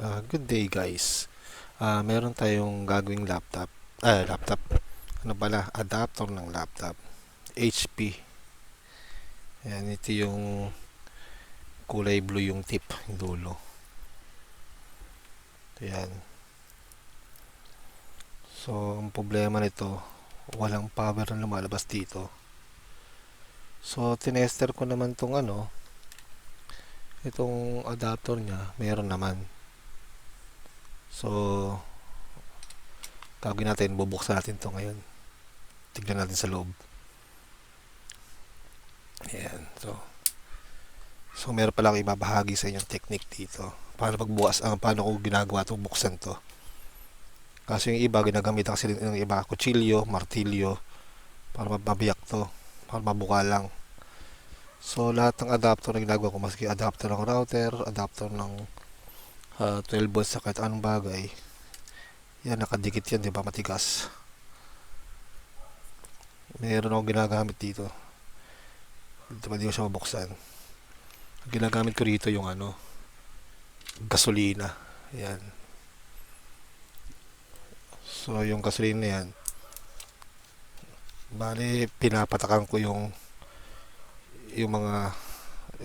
Good day guys. Meron tayong gagawing laptop. Laptop. Ano pala? Adapter ng laptop. HP. Yan, ito yung kulay blue yung tip, yung dulo. Yan. So, ang problema nito, walang power na lumalabas dito. So, tinester ko naman itong adapter niya, meron naman. So, gagawin natin, bubuksan natin to ngayon. Tignan natin sa loob. Ayan, so meron pala akong ibabahagi sa inyong technique dito. Paano ko ginagawa itong buksan to. Kasi yung iba, ginagamit kasi ng iba, kutsilyo, martilyo, para mabiyak to, para mabuka lang. So, lahat ng adapter na ginagawa ko, maski adapter ng router, adapter ng 12 volts sa kahit anong bagay, yan, nakadikit yan, di ba, matigas. Meron akong ginagamit dito. Di ba, di ko siya mabuksan. Ginagamit ko rito yung gasolina. Yan. So, yung gasolina yan, bali, pinapatakan ko yung mga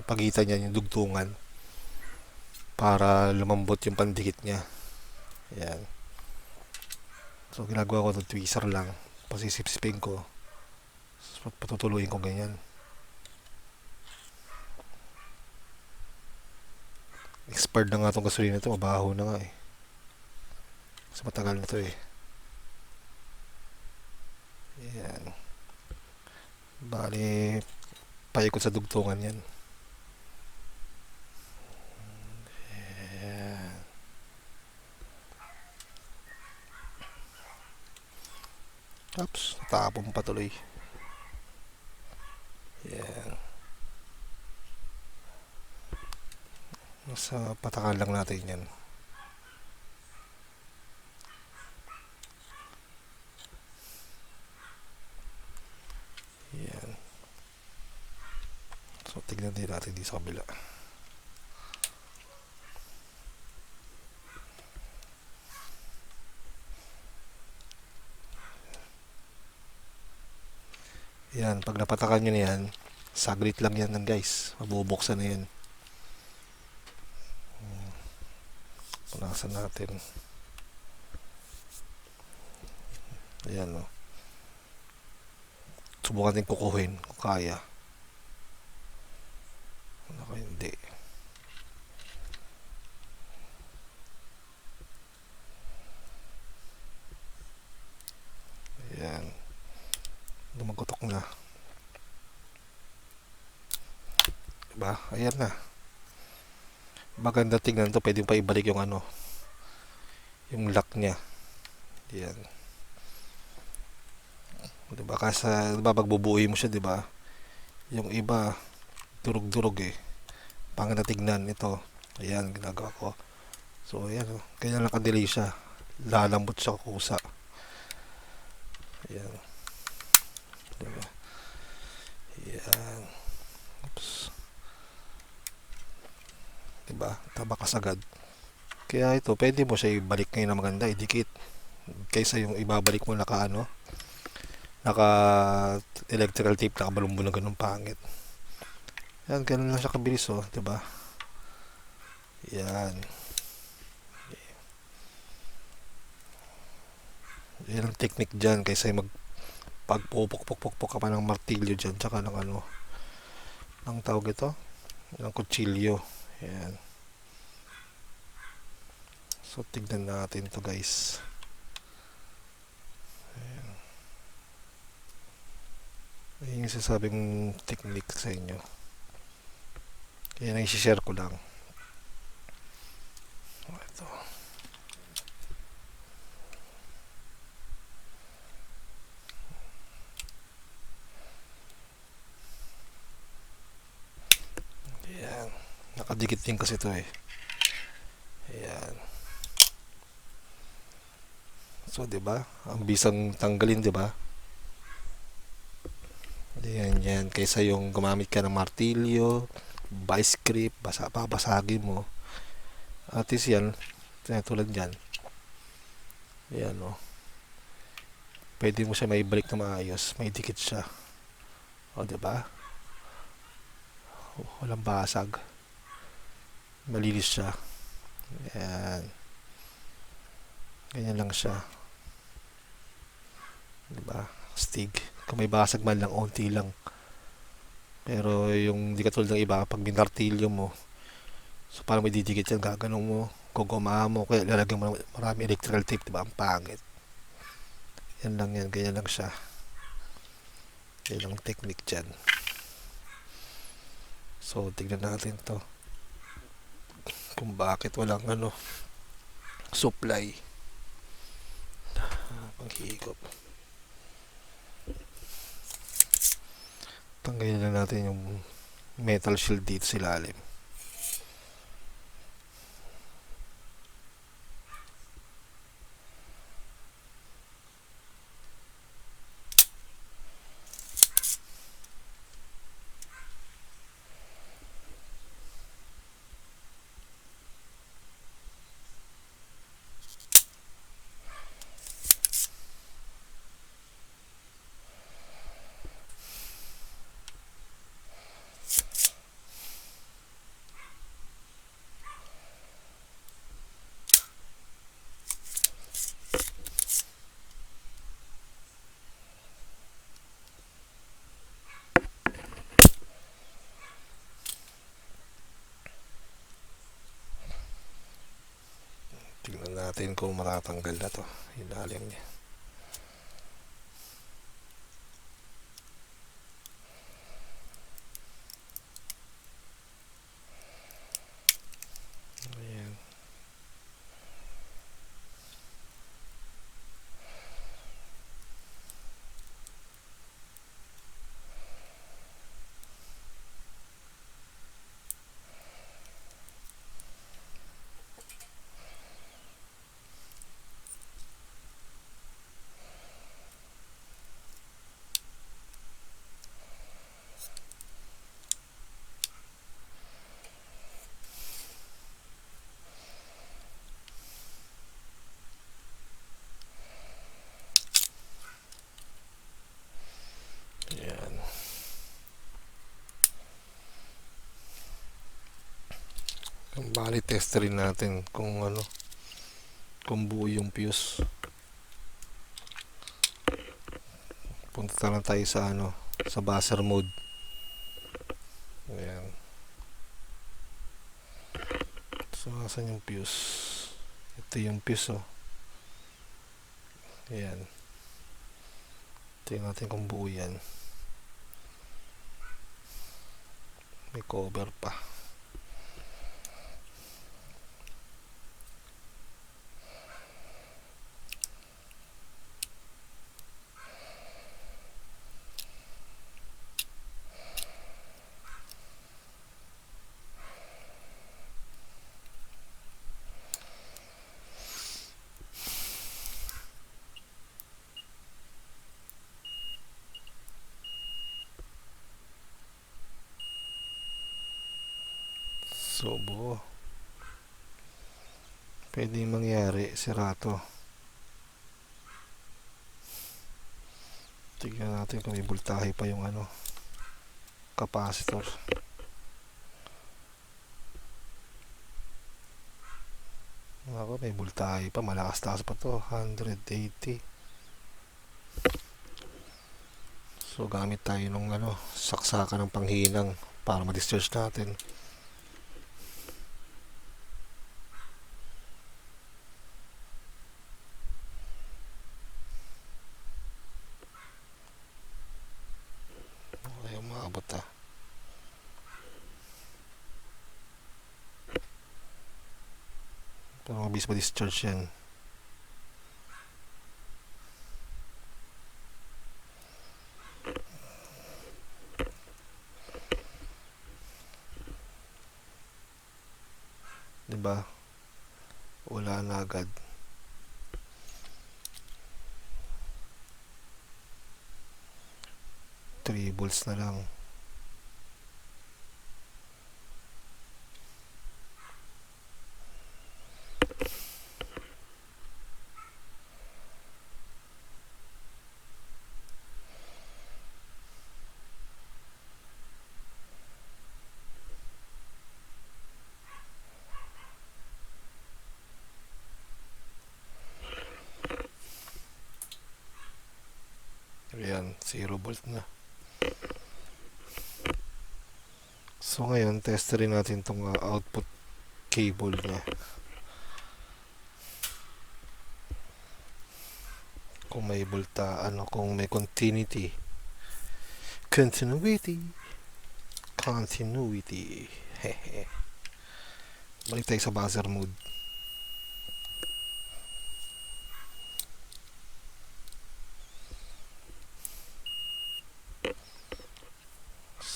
pagitan niya, yung dugtungan, para lumambot yung pandikit niya. Yan. So, ginagawa ko ng tweezer lang. Pasisipsipin ko. Patutuluin ko ganyan. Expired na nga itong gasolina ito. Mabaho na nga eh. Kasi matagal na ito eh. Yan. Bali, paikot sa dugtungan yan. Yan. Oops, natapon pa tuloy. Yan. Nasa patakan lang natin yan. Yan. So, tignan din natin dito sa kabila. Yan, pag napatakan nyo na yan, saglit lang yan guys. Mabubuksan na yan. Punasan natin. Ayan o. Subukan din kukuhin kung kaya. Ano hindi. Ayan. Lumagotok na. Diba? Ayan na. Maganda tingnan to. Pwede pa ibalik yung yung lock niya. Ayan. Diba? Kasi diba, magbubuhay mo siya, diba? Yung iba, durog-durog eh. Pangit na tignan. Ito. Ayan, ginagawa ko. So, ayan. Kaya nakadelay siya. Lalambot siya kusa. Ayan. Diba? Ayan. Oops. Diba? Tabakas agad. Kaya ito, pwede mo siya ibalik ngayon na maganda, idikit. Kaysa yung ibabalik mo naka electrical tape, nakabalumbo na ganun pangit. Yan, ganun lang siya kabilis oh, diba? Yan. Yan ang technique dyan, kaysa yung pagpupok-pok-pok ka pa ng martilyo dyan, tsaka ng ng tawag ito, ng kutsilyo. Yan. So, tignan natin to guys. Ayan. Ayan yung sasabing technique sa inyo. Ayan ang isi-share ko lang. Ito. Ayan. Nakadikit din kasi ito eh. Ayan. So, 'di ba? Ang bisang tanggalin, 'di ba? Yan. Kaysa yung gumamit ka ng martilyo, vice grip, babasagin mo. At least yan, tulad yan. Ayan o. Pwede mo siya maibalik na maayos. May dikit siya. O, diba? Walang basag. Malinis siya. Ayan. Ganyan lang siya. Diba? Stig. Kung may basag man lang, onti lang. Pero yung di katulad ng iba, pag minartilyo mo, so parang may didikit yan, gaganong mo, gugumahan mo, kaya lalagyan mo ng marami electrical tape, diba? Ang pangit. Yan lang yan, ganyan lang siya. Yan ang technique dyan. So, tignan natin to. Kung bakit walang supply. Panghigop. Tanggalin na natin yung metal shield dito sa ilalim. Tingnan natin kung matatanggal na to, ilalim niya. Ayan. Ayan. Bali test rin natin kung kung buo yung fuse. Punta na tayo sa sa buzzer mode. Ayan. So, asan yung fuse? Ito yung fuse, oh. Ayan. Tingnan natin kung buo yan. May cover pa. So, buo. Pwede mangyari, sirato. Tignan natin kung may voltahe pa yung capacitor. Ako, may voltahe pa, malakas-takas pa to, 180. So, gamit tayo ng saksakan ng panghinang para ma-discharge natin. Ayaw maabot pero mabilis ma-discharge yan. Diba? Wala na agad. Three volts na lang. Ayan, 0 volt na. So ngayon, test rin natin itong output cable niya. Kung may volta, kung may continuity. Hehe. Balik tayo sa buzzer mode.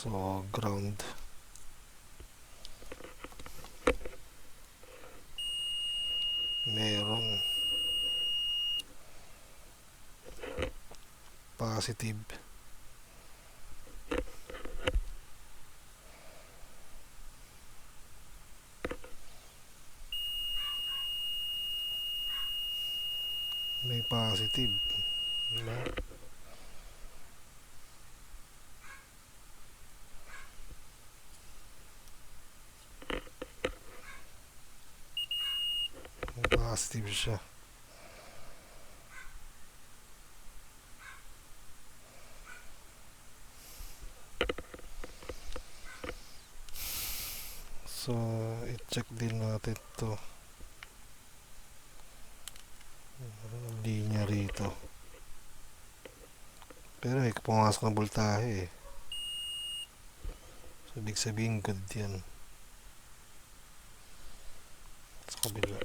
So, ground. Meron positive. May positive. Diba? May positive siya. So, i-check din natin to linya rito. Pero may pumasok na voltahe eh. So, ibig sabihin good yan. Sa kabila.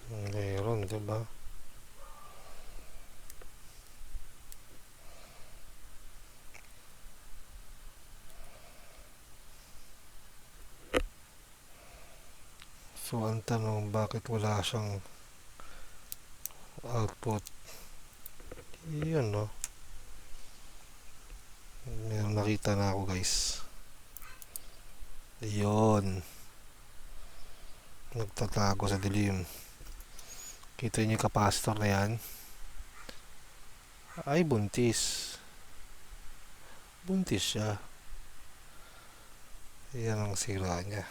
Meron, diba? So, ang tanong, bakit wala siyang output? Yan, no? Meron nakita na ako, guys. Yun. Nagtatago sa dilim. Kita niyo yung capacitor na yan? Ay, buntis. Buntis siya. Yan ang sira niya.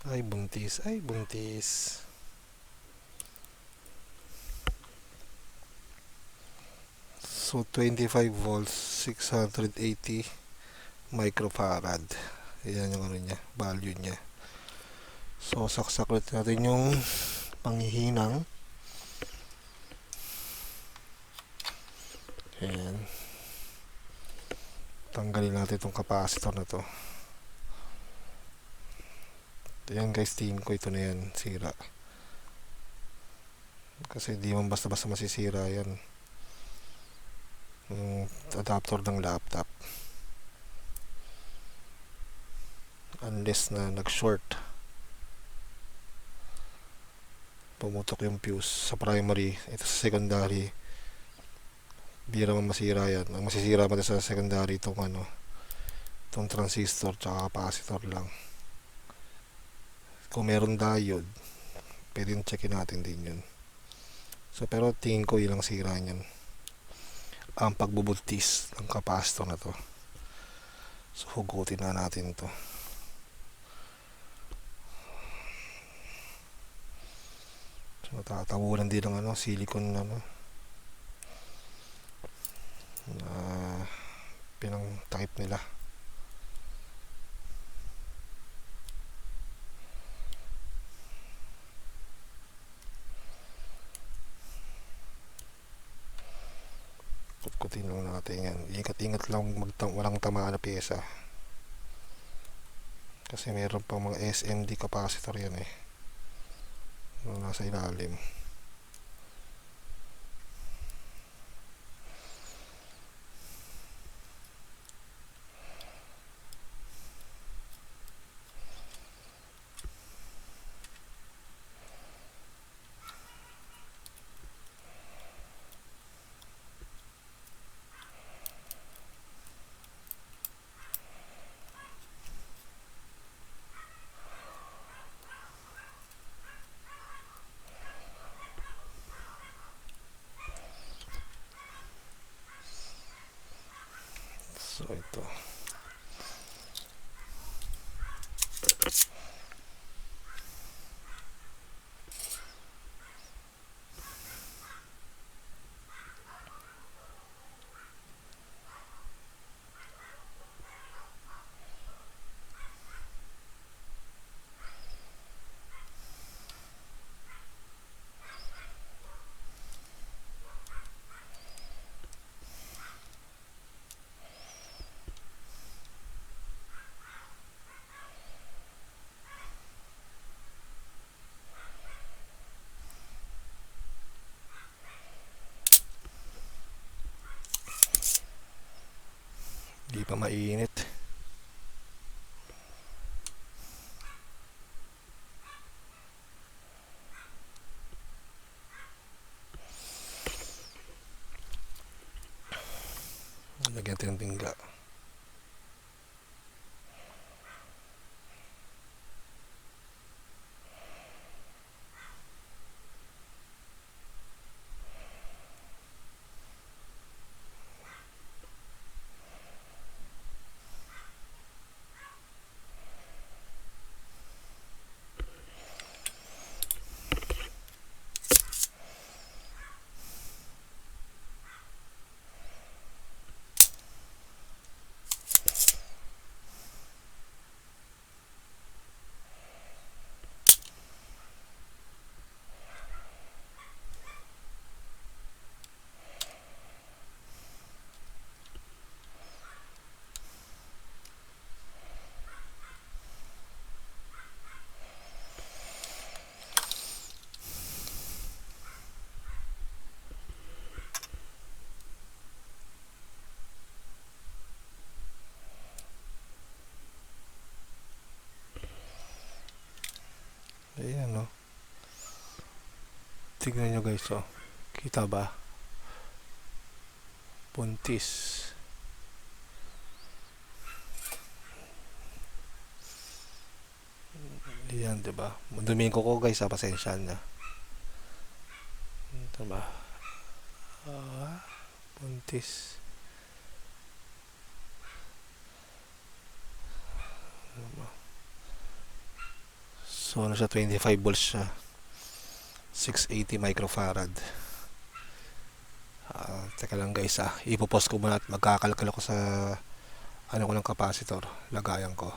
Ay, buntis. Ay, buntis. So, 25 volts, 680 microfarad. Yan yung niya, value niya. So, saksak ulit natin yung panghihinang. Ayan. Tanggalin natin itong capacitor na to. Ayan guys, tingin ko ito na yan, sira. Kasi di man basta-basta masisira yan. Yung adapter ng laptop. Unless na nag-short. Pumutok yung fuse sa primary. Ito sa secondary. Bira man masira yan. Ang masisira man sa secondary itong itong transistor tsaka capacitor lang. Kung meron diode, pwedeng checkin natin din yun. So, pero tingin ko ilang sira niyan. Ang pagbubultis ng capacitor na to. So, hugutin na natin to. So, tatabunan din ng silicone na pinang type nila. Kutkutin lang natin yan. Ingat-ingat lang walang tamaan na pyesa. Kasi meron pang mga SMD capacitor yan eh. Nasa ilalim. So ito. Hindi pa mainit. Lagyan natin ng bingga. Ayan, no? Tignan nyo guys, oh. Kita ba? Puntis. Ayan, diba? Madumihin ko guys, pasensya na. Diba? Puntis. So ano siya, 25 volts siya, 680 microfarad. Teka lang guys, ipopost ko muna at magkakalkal ako sa ano ko ng capacitor, lagayan ko.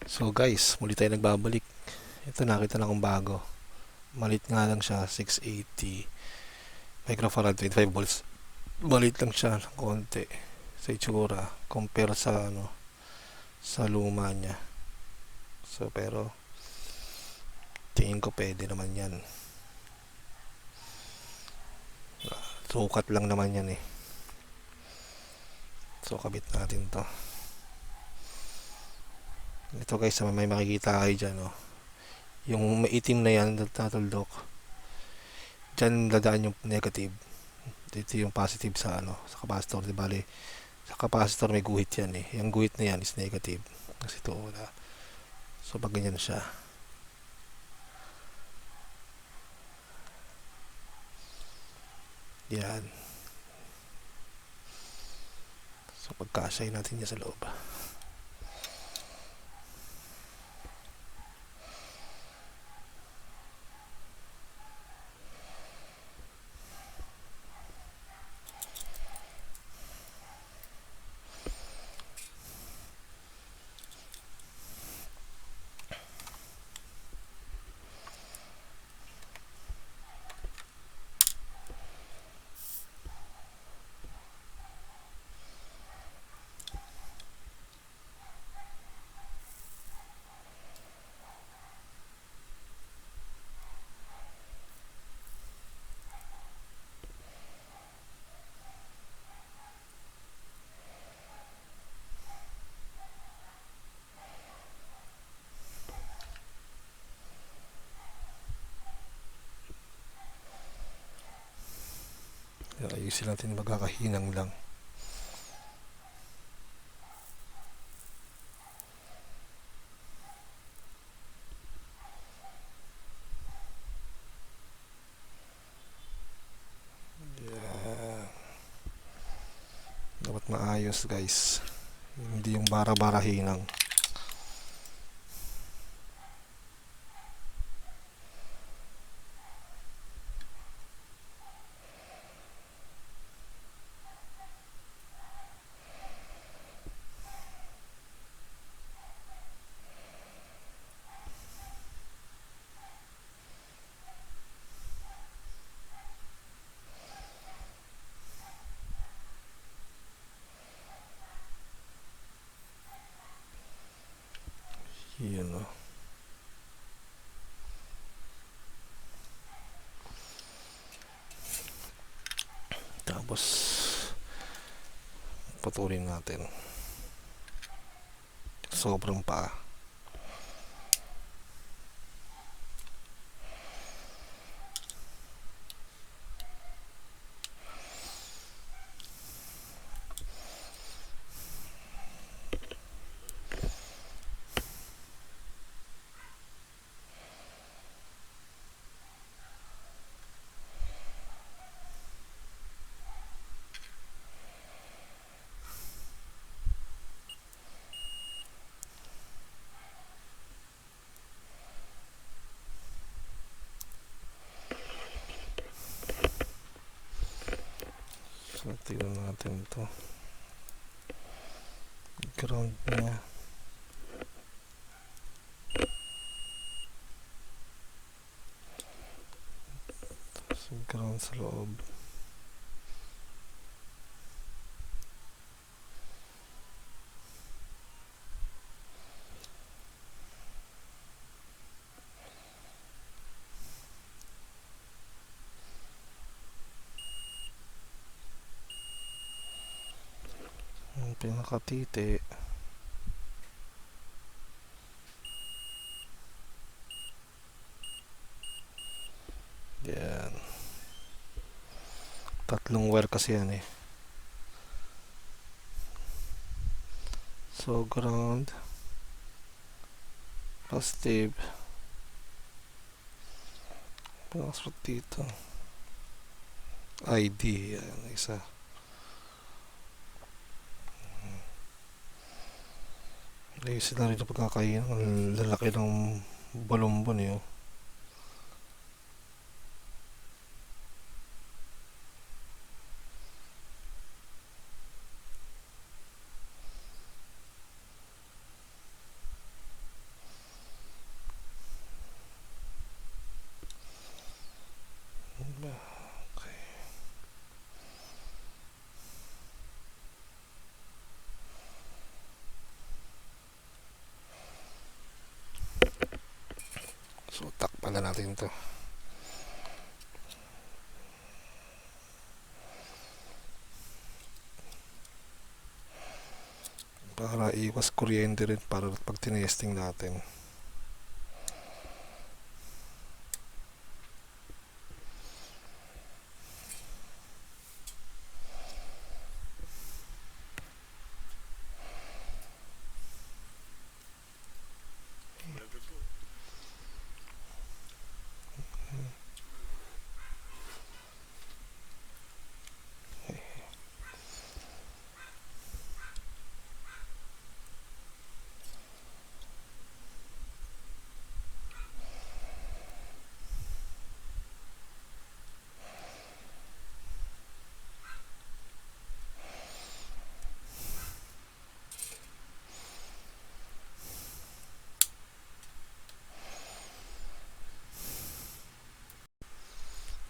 So guys, muli tayo nagbabalik. Ito, nakita na akong bago. Malit nga lang siya, 680 microfarad, 25 volts. Malit lang siya ng konti sa itsura compare sa ano, sa luma niya. So pero tingin ko pwede naman yan. Sukat lang naman yan eh. So kabit natin to. Ito guys, may makikita kayo dyan, oh. Yung maitim na yan, natuldok, dyan dadaan yung negative. Dito yung positive sa ano, sa capacitor. Di bali, sa capacitor may guhit yan eh. Yung guhit na yan is negative. Kasi ito wala. So pag ganyan siya, yan. So pagkasay natin niya sa loob. Ayusin natin, magkakahinang lang. maayos guys, hindi yung bara-barahinang. Yun o. Tapos putulin natin. Sobrang paa. So, tignan natin ito. Ground niya. So, ground sa loob. Ang pinakatiti. Yan. Tatlong wire kasi yan eh. So, ground. Positive. Pinakasot dito. ID. Yan, isa. Ayos sila rin na pagkakain. Ang lalaki ng balumbon eh. Okay. So, takpan na natin ito. Para iwas kuryente rin para pag tinesting natin.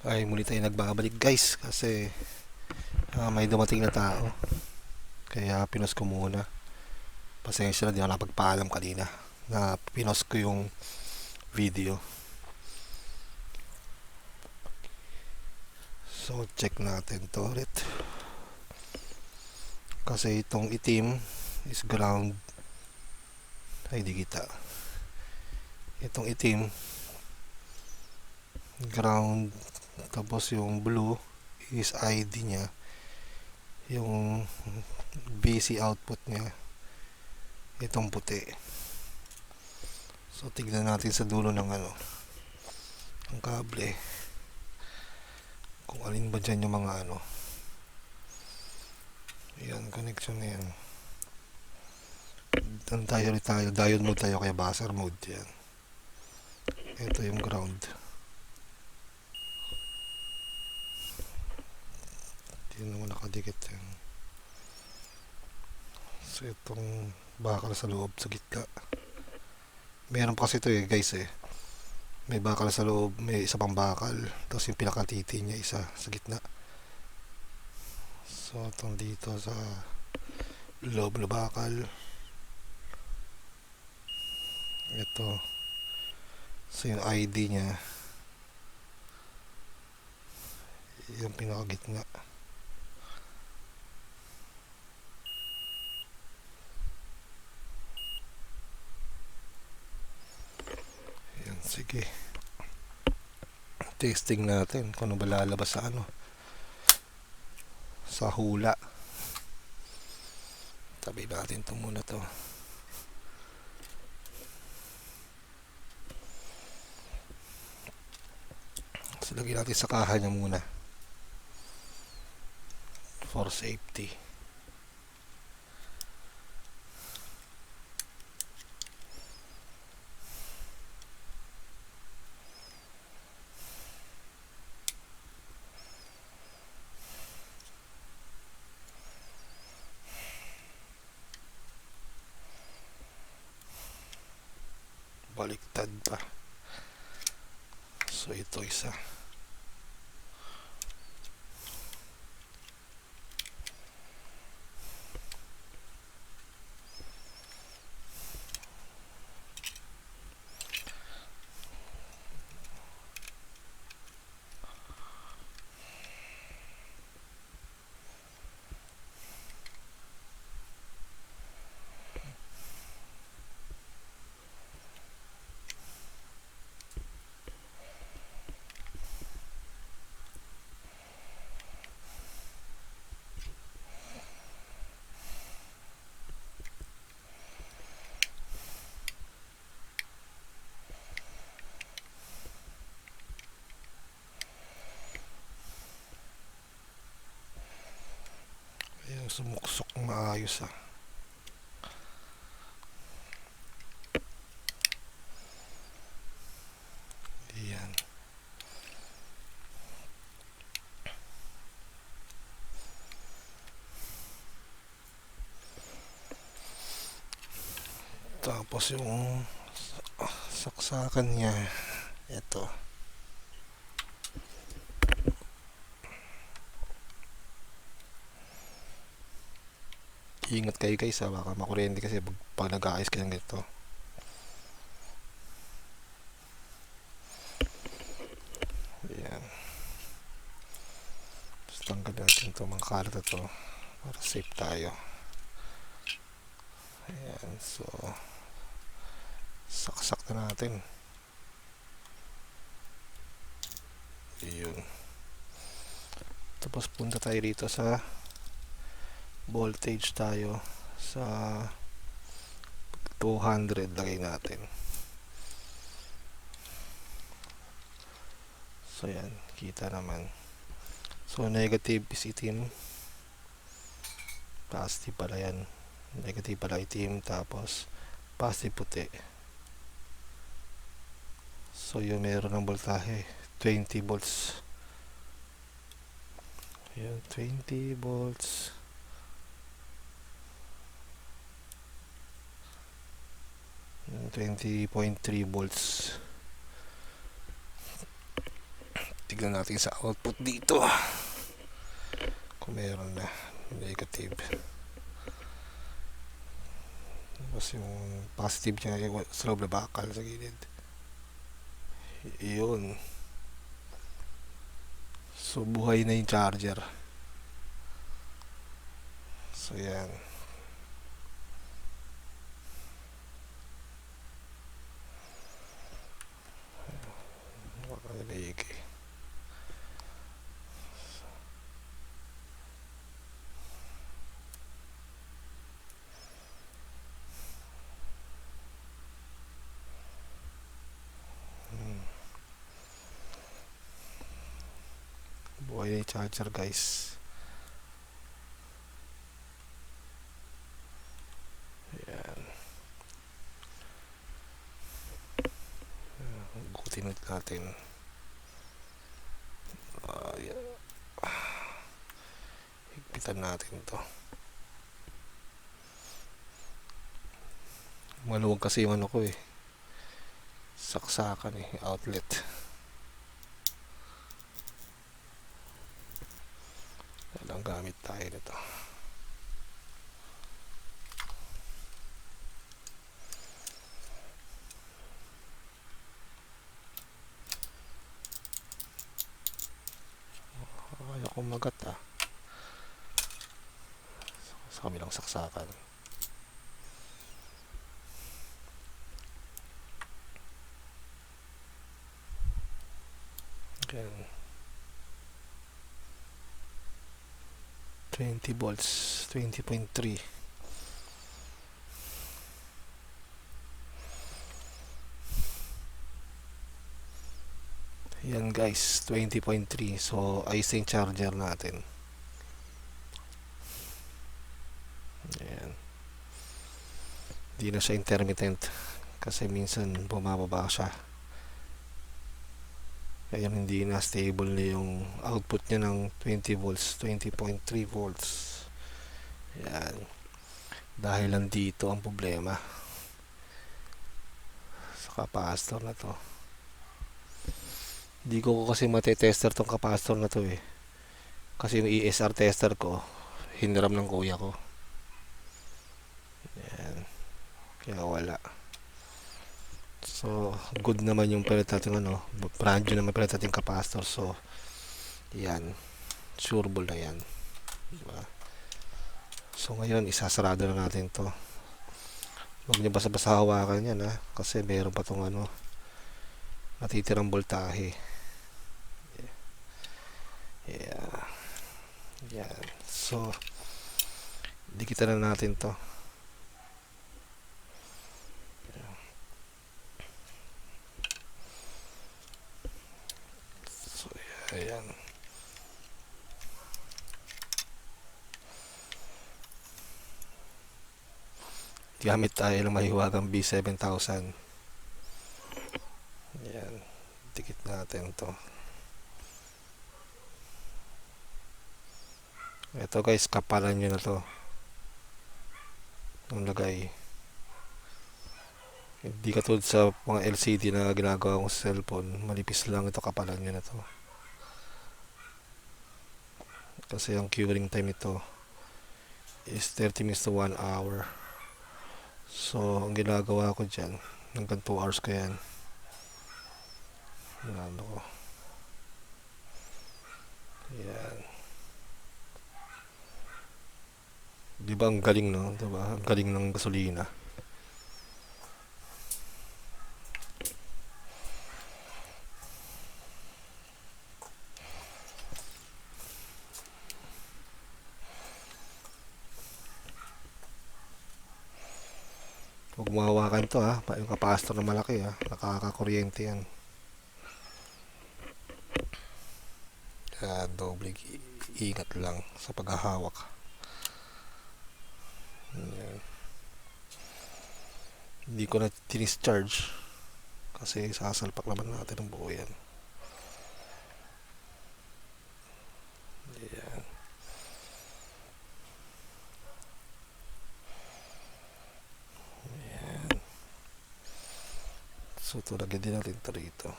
Ay, muli tayo nagbabalik guys kasi may dumating na tao. Kaya pinos ko muna. Pasensya na, di ako napagpaalam kanina na pinos ko yung video. So, check natin to ulit. Kasi itong itim is ground. Ay, di kita. Itong itim ground, tapos yung blue is ID niya, yung BC output niya itong puti. So tignan natin sa dulo ng ang kable kung alin ba dyan yung mga Ayan. yan, connection na yan. Diode mode tayo, kaya buzzer mode yan. Ito yung ground. Hindi naman nakadikit yan. So itong bakal sa loob, sa gitna. Meron pa kasi ito guys may bakal sa loob, may isa pang bakal, tapos yung pinakatiti niya isa sa gitna. So itong dito sa loob na bakal, ito, so yung ID niya yung pinakagitna. Yan, sige, testing natin kung ano ba lalabas sa sa hula. Tabi natin ito muna to. So lagyan natin sa kaha niya muna for safety. Baliktad pa. So ito isa. Ayan, sumuksok maayos Ayan. Tapos yung saksakan niya, ito. Ingat kayo guys baka makuryente kasi pag nag-aayos kayo ng ganito. Ayan. Tapos tanggal natin ito, mga kalat na ito para safe tayo. Ayan, so saksak na natin. Ayun. Tapos punta tayo dito sa voltage tayo sa 200, lagay natin. So yan, kita naman. So negative is itim, positive pala yan, negative pala itim, tapos positive puti. So yun, meron ng voltahe 20 volts. Ayan, 20 volts. Ayan, 20.3 volts. Tignan natin sa output dito kung meron na negative. Tapos yung positive niya yung sa loob na bakal sa gilid. Yun. So buhay na yung charger. So yan. Makaligi. Buhay na yung charger guys. natin. Higpitan natin to. Maluwag kasi yung ano ko eh. Saksakan eh, outlet. Ang gamit tayo nito. Ayaw kong magat sa kabilang saksakan. Again. 20 volts, 20.3. Yan guys, 20.3. So ayos yung charger natin. Ayan. Di na siya intermittent kasi minsan bumababa siya. Kaya hindi na stable na yung output niya ng 20 volts, 20.3 volts. Yan. Dahil lang dito ang problema sa capacitor na to. Hindi ko kasi matetester tong capacitor na to eh. Kasi yung ESR tester ko, hiniram ng kuya ko. Yan. Kaya wala. So, good naman yung palit natin brand new naman palit natin capacitor. So, yan. Sureball na yan. Diba? So, ngayon, isasarado na natin to. Huwag nyo basta-basta hawakan yan kasi meron pa tong natitirang voltahe. Yeah. Yan. So, dikitan na natin to. So, ayan. Gamit tayo ng mahiwagang B7000. Ayan. Dikit natin to. Ito guys, kapalan nyo na to. Ang lagay. Hindi katulad sa mga LCD na ginagawa kong cellphone. Manipis lang ito, kapalan nyo na to. Kasi ang curing time nito is 30 minutes to 1 hour. So, ang ginagawa ko dyan, hanggang 2 hours ko yan. Ano ko. Yan. Diba ang galing Diba? Ang galing ng gasolina. Huwag mahawakan to yung capacitor na malaki nakakakuryente yan. Kaya doble ingat lang sa paghahawak. Yan. Hindi ko na tinischarge kasi sasalpak naman natin ang buo yan. Yan. Yan. So tulagyan din natin ito rito.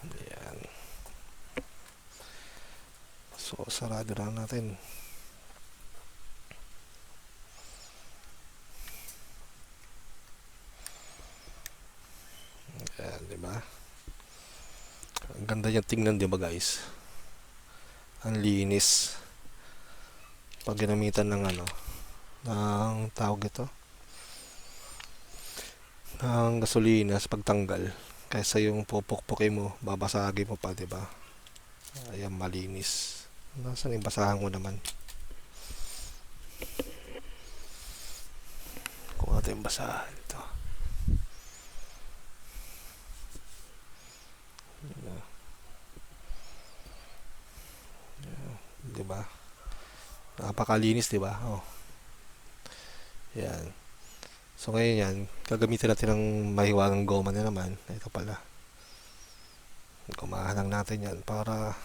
Yan. So sarado na natin. Yan, diba? Ang ganda niya tingnan, diba guys? Ang linis. Pag ginamitan ng ng tawag ito, ng gasolina sa pagtanggal, kaysa yung pupukpukin mo, babasagin mo pa, diba? Ayan, malinis. Nasaan yung basahan ko naman? Kung natin yung basahan ito. Diba? Napakalinis, diba? Oh. Yan. So ngayon yan, gagamitin natin ng mahiwagang goma na naman. Ito pala. Gumahan lang natin yan para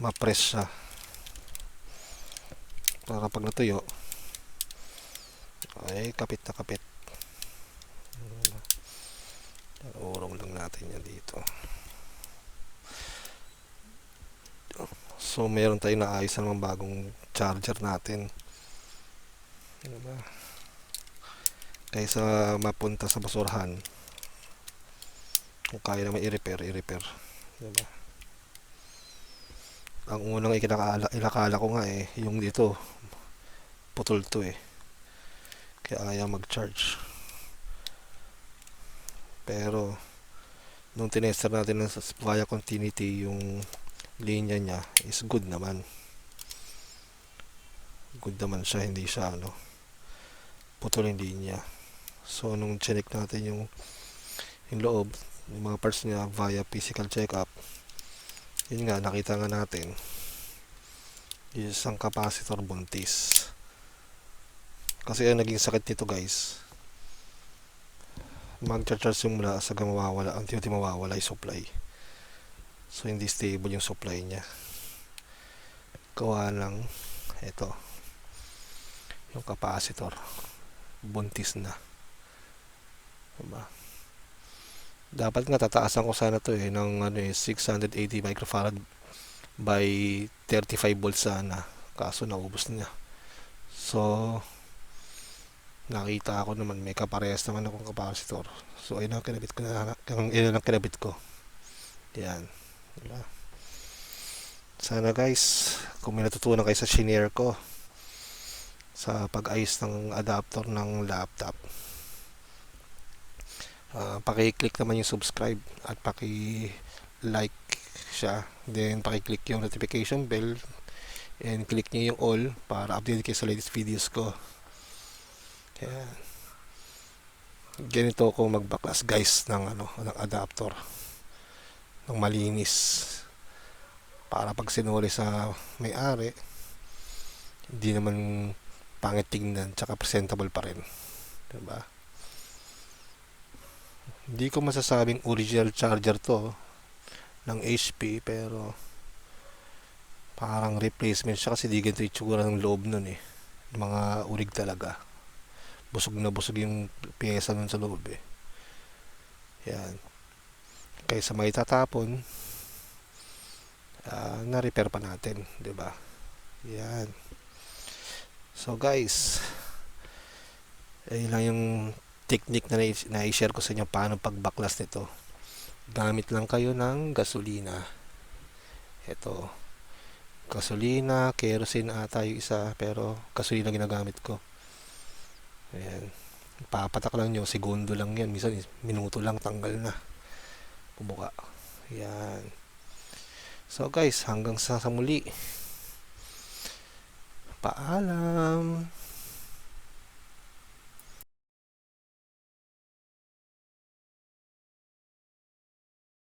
ma-press siya. Para pag natuyo, ay kapit na kapit. Urong lang natin yan dito. So meron tayong naayos na namang bagong charger natin. Diba? Kaysa mapunta sa basurahan, kung kaya naman i-repair. Diba? Ang unang inakala ko nga yung dito putol to kaya ayaw mag-charge. Pero nung tinester natin ng via continuity, yung linya niya is good naman siya, hindi siya putol yung linya. So nung check natin yung loob, yung mga parts niya via physical check-up, yun nga, nakita nga natin is ang capacitor buntis. Kasi ang naging sakit nito guys, mag-charge yung mula sa mawawala, unti-unti mawawala yung supply. So hindi stable yung supply niya. Gawa lang ito, yung capacitor buntis na. Diba? Dapat nga tataasan ko sana to ng 680 microfarad by 35 volts sana, kaso naubos niya. So nakita ako naman may kaparehas naman akong capacitor, so ayun ang kinabit ko. Yan, diba? Sana guys, kung may natutunan kayo sa shinare ko sa pag-ayos ng adapter ng laptop, paki-click naman yung subscribe at paki-like siya, then paki-click yung notification bell and click nyo yung all para update kayo sa latest videos ko. Kaya ganito ako magbaklas guys ng ng adapter ng malinis, para pag sinuli sa may-ari, hindi naman pangit tingnan, tsaka presentable pa rin, diba? Hindi ko masasabing original charger to ng HP, pero parang replacement siya kasi di ganito yung tsura ng loob nun mga urig talaga, busog na busog yung pyesa nun sa loob yan. Kaysa may tatapon, na-repair pa natin, diba? Yan. So guys, ayun lang yung technique na na-share ko sa inyo paano pagbaklas nito. Gamit lang kayo ng gasolina. Ito, gasolina, kerosene ata yung isa, pero gasolina ginagamit ko. Ayan, papatak lang nyo, segundo lang yan, minsan minuto lang tanggal na, bumuka. Ayan. So guys, hanggang sa muli, paalam.